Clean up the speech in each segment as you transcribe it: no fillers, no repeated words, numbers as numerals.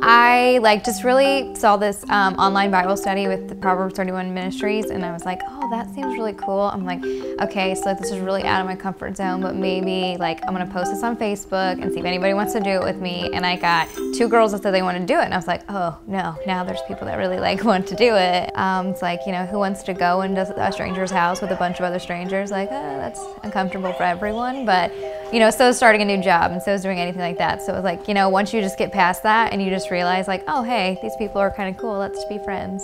I just really saw this online Bible study with the Proverbs 31 Ministries, and I was like, oh, that seems really cool. I'm like, okay, so this is really out of my comfort zone, but maybe I'm gonna post this on Facebook and see if anybody wants to do it with me. And I got 2 girls that said they want to do it, and I was like, oh no, now there's people that really want to do it. It's like, who wants to go into a stranger's house with a bunch of other strangers? That's uncomfortable for everyone, but so is starting a new job, and so is doing anything like that. So it was like, once you just get past that and you just realize oh, hey, these people are kind of cool, let's be friends.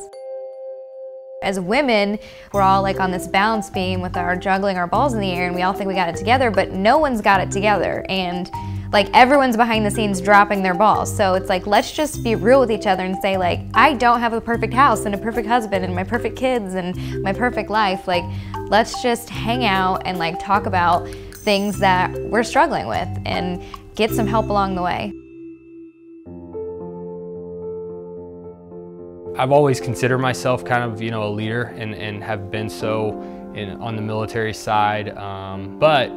As women, we're all on this balance beam with our juggling our balls in the air, and we all think we got it together, but no one's got it together. And everyone's behind the scenes dropping their balls. So it's let's just be real with each other and say I don't have a perfect house and a perfect husband and my perfect kids and my perfect life. Let's just hang out and talk about things that we're struggling with and get some help along the way. I've always considered myself kind of, a leader and have been so on the military side, but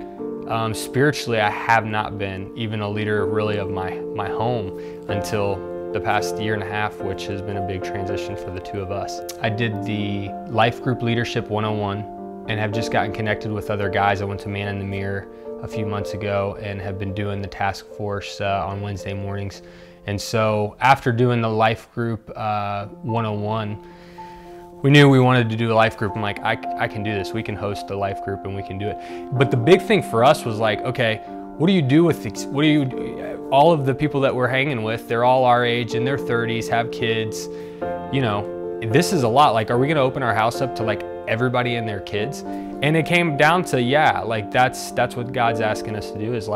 spiritually I have not been even a leader really of my home until the past year and a half, which has been a big transition for the 2 of us. I did the Life Group Leadership 101 and have just gotten connected with other guys. I went to Man in the Mirror a few months ago and have been doing the task force on Wednesday mornings. And so after doing the Life Group 101, we knew we wanted to do a life group. I'm like, I can do this. We can host a life group and we can do it. But the big thing for us was okay, what do you do with these? All of the people that we're hanging with, they're all our age, in their 30s, have kids. This is a lot. Are we gonna open our house up to everybody and their kids? And it came down to, yeah, that's what God's asking us to do, is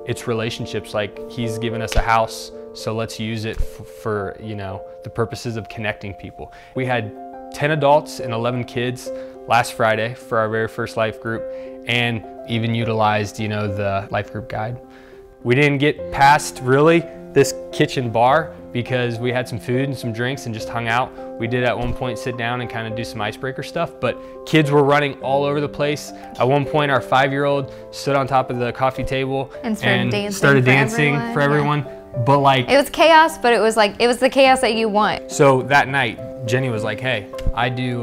it's relationships. He's given us a house, so let's use it for the purposes of connecting people. We had 10 adults and 11 kids last Friday for our very first life group, and even utilized the life group guide. We didn't get past really this kitchen bar because we had some food and some drinks and just hung out. We did at one point sit down and kind of do some icebreaker stuff, but kids were running all over the place. At one point, our 5-year-old stood on top of the coffee table and started dancing for everyone. But it was chaos, but it was the chaos that you want. So that night, Jenny was like, hey, I do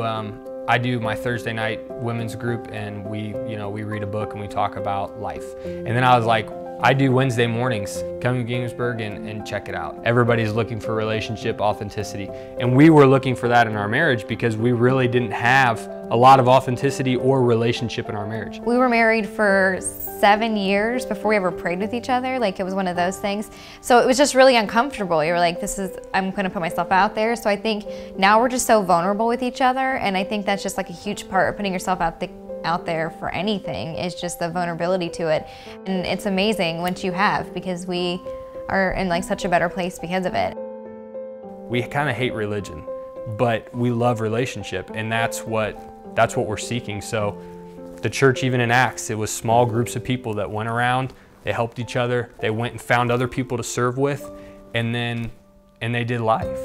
my Thursday night women's group, and we read a book and we talk about life. And then I was like, I do Wednesday mornings. Come to Ginghamsburg and check it out. Everybody's looking for relationship authenticity. And we were looking for that in our marriage because we really didn't have a lot of authenticity or relationship in our marriage. We were married for 7 years before we ever prayed with each other. It was one of those things. So it was just really uncomfortable. You were I'm gonna put myself out there. So I think now we're just so vulnerable with each other. And I think that's just a huge part of putting yourself out there for anything, is just the vulnerability to it. And it's amazing once you have, because we are in such a better place because of it. We kind of hate religion, but we love relationship, and that's what we're seeking. So the church, even in Acts, it was small groups of people that went around, they helped each other, they went and found other people to serve with, and they did life.